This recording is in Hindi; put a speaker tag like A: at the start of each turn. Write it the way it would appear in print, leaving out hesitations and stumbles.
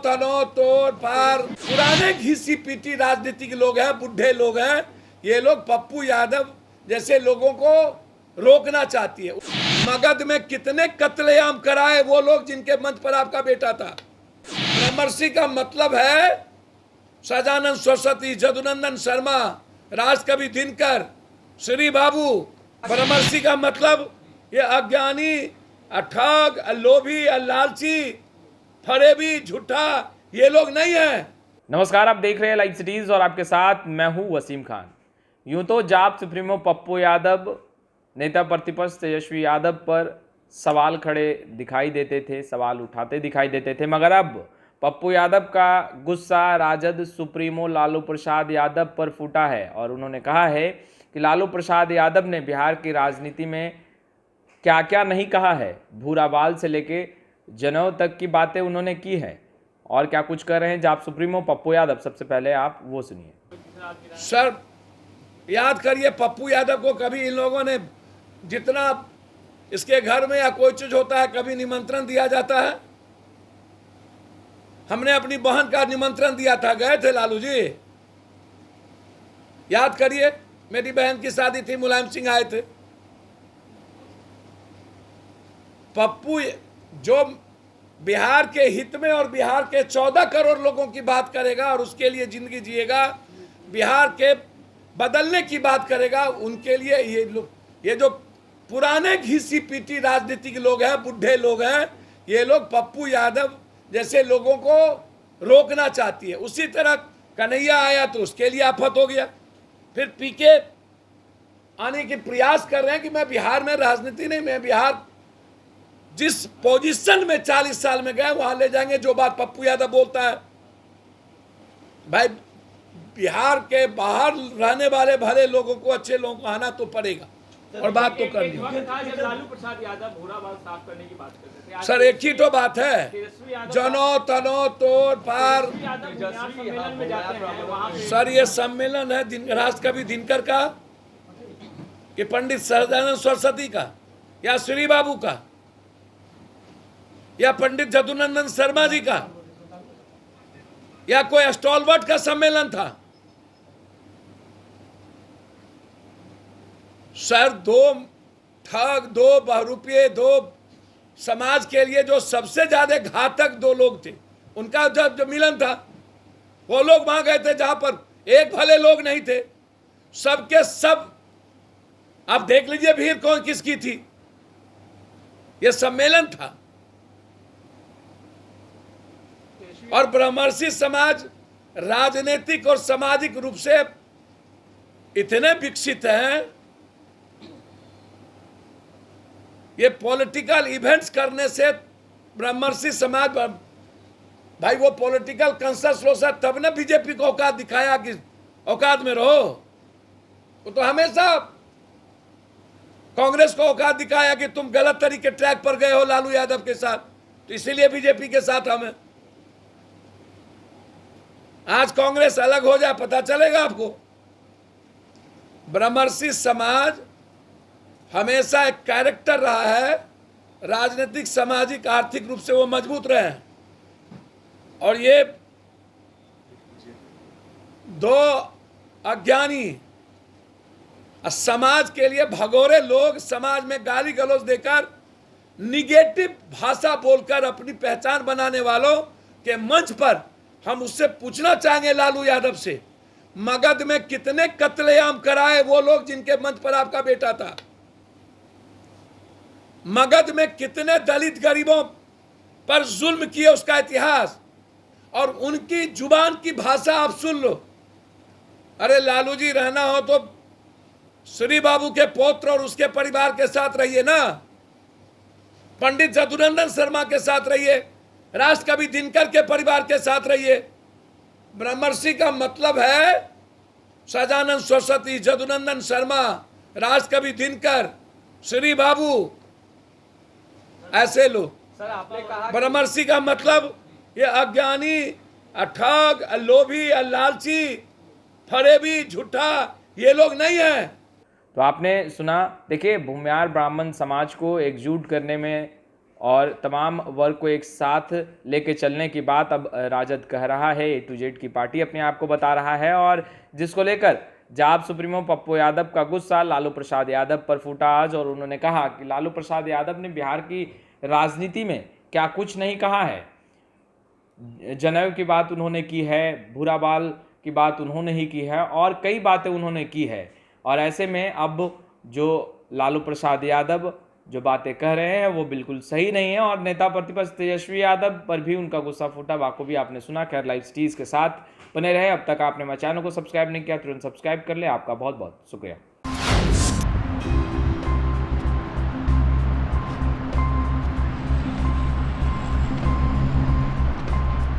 A: तनो तोड़ पार पुराने घिसी पीटी राजनीतिक लोग हैं, बुढ़े लोग हैं। ये लोग पप्पू यादव जैसे लोगों को रोकना चाहती है। मगध में कितने कत्लेआम कराए वो लोग जिनके मंच पर आपका बेटा था। ब्रह्मर्षि का मतलब है सदानंद सरस्वती, जदुनंदन शर्मा, राजकवि दिनकर, श्री बाबू। ब्रह्मर्षि का मतलब ये अज्ञानी, ठग, लोभी, लालची, फरेबी, झूठा ये लोग नहीं है।
B: नमस्कार, आप देख रहे हैं लाइव सिटीज और आपके साथ मैं हूं वसीम खान। यूं तो जाप सुप्रीमो पप्पू यादव नेता प्रतिपक्ष तेजस्वी यादव पर सवाल खड़े दिखाई देते थे, सवाल उठाते दिखाई देते थे, मगर अब पप्पू यादव का गुस्सा राजद सुप्रीमो लालू प्रसाद यादव पर फूटा है और उन्होंने कहा है कि लालू प्रसाद यादव ने बिहार की राजनीति में क्या क्या नहीं कहा है। भूरा बाल से लेके जनेऊ तक की बातें उन्होंने की है और क्या कुछ कर रहे हैं जाप सुप्रीमो पप्पू यादव। सबसे पहले आप वो सुनिए।
A: सर याद करिए, पप्पू यादव को कभी इन लोगों ने जितना इसके घर में या कोई चीज होता है कभी निमंत्रण दिया जाता है? हमने अपनी बहन का निमंत्रण दिया था, गए थे लालू जी, याद करिए। मेरी बहन की शादी थी, मुलायम सिंह आए थे। पप्पू जो बिहार के हित में और बिहार के 14 करोड़ लोगों की बात करेगा और उसके लिए जिंदगी जिएगा, बिहार के बदलने की बात करेगा, उनके लिए ये जो पुराने घिसी पीटी राजनीतिक लोग हैं, बुढ़े लोग हैं, ये लोग पप्पू यादव जैसे लोगों को रोकना चाहती है। उसी तरह कन्हैया आया तो उसके लिए आफत हो गया। फिर पीके आने के प्रयास कर रहे हैं कि मैं बिहार में राजनीति नहीं, मैं बिहार जिस पोजीशन में 40 साल में गए वहां ले जाएंगे। जो बात पप्पू यादव बोलता है, भाई बिहार के बाहर रहने वाले भले लोगों को, अच्छे लोगों को आना तो पड़ेगा और बात तो करनी है।
C: लालू प्रसाद यादव भूरा बाल साफ करने की बात करते थे।
A: सर एक ही तो बात है, जनो तनो तोड़ पार। सर ये सम्मेलन है राजकवि दिनकर का कि पंडित सदानंद सरस्वती का या श्री बाबू का या पंडित जदुनंदन शर्मा जी का या कोई स्टॉलवर्ट का सम्मेलन था? सर दो ठग, दो बहरूपिये, दो समाज के लिए जो सबसे ज्यादा घातक दो लोग थे, उनका जब मिलन था वो लोग वहां गए थे जहां पर एक भले लोग नहीं थे। सबके सब आप देख लीजिए भीड़ कौन किसकी थी। ये सम्मेलन था और ब्रह्मर्षि समाज राजनीतिक और सामाजिक रूप से इतने विकसित हैं, ये पॉलिटिकल इवेंट्स करने से ब्रह्मर्षि समाज, भाई वो पॉलिटिकल कंसेंसस तब ना बीजेपी को औकात दिखाया कि औकात में रहो। वो तो हमेशा कांग्रेस को औकात दिखाया कि तुम गलत तरीके ट्रैक पर गए हो लालू यादव के साथ, तो इसीलिए बीजेपी के साथ हमें। आज कांग्रेस अलग हो जाए पता चलेगा आपको। ब्रह्मर्षि समाज हमेशा एक कैरेक्टर रहा है, राजनीतिक, सामाजिक, आर्थिक रूप से वो मजबूत रहे हैं। और ये दो अज्ञानी समाज के लिए भगोरे लोग, समाज में गाली गलौज देकर, निगेटिव भाषा बोलकर अपनी पहचान बनाने वालों के मंच पर हम उससे पूछना चाहेंगे लालू यादव से, मगध में कितने कत्लेआम कराए वो लोग जिनके मंच पर आपका बेटा था? मगध में कितने दलित गरीबों पर जुल्म किए उसका इतिहास और उनकी जुबान की भाषा आप सुन लो। अरे लालू जी रहना हो तो श्री बाबू के पौत्र और उसके परिवार के साथ रहिए ना, पंडित जदुनंदन शर्मा के साथ रहिए, राजकवि दिनकर के परिवार के साथ रहिए। ब्रह्मर्षि का मतलब है सदानंद सरस्वती, जदुनंदन शर्मा, राजकवि दिनकर, श्री बाबू, ऐसे लोग। ब्रह्मर्षि का मतलब ये अज्ञानी, ठग, लोभी, लालची, फरेबी, झूठा ये लोग नहीं है।
B: तो आपने सुना। देखिए, भूमियार ब्राह्मण समाज को एकजुट करने में और तमाम वर्ग को एक साथ लेके चलने की बात अब राजद कह रहा है। ए टू जेड की पार्टी अपने आप को बता रहा है और जिसको लेकर जाप सुप्रीमो पप्पू यादव का गुस्सा लालू प्रसाद यादव पर फूटा आज और उन्होंने कहा कि लालू प्रसाद यादव ने बिहार की राजनीति में क्या कुछ नहीं कहा है। जनेऊ की बात उन्होंने की है, भूरा बाल की बात उन्होंने ही की है और कई बातें उन्होंने की है। और ऐसे में अब जो लालू प्रसाद यादव जो बातें कह रहे हैं वो बिल्कुल सही नहीं है और नेता प्रतिपक्ष तेजस्वी यादव पर भी उनका गुस्सा फूटा। बाको भी आपने सुना। खैर, लाइव सिटीज के साथ बने रहे। अब तक आपने मेरे चैनल को सब्सक्राइब नहीं किया, तुरंत सब्सक्राइब कर ले। आपका बहुत बहुत शुक्रिया।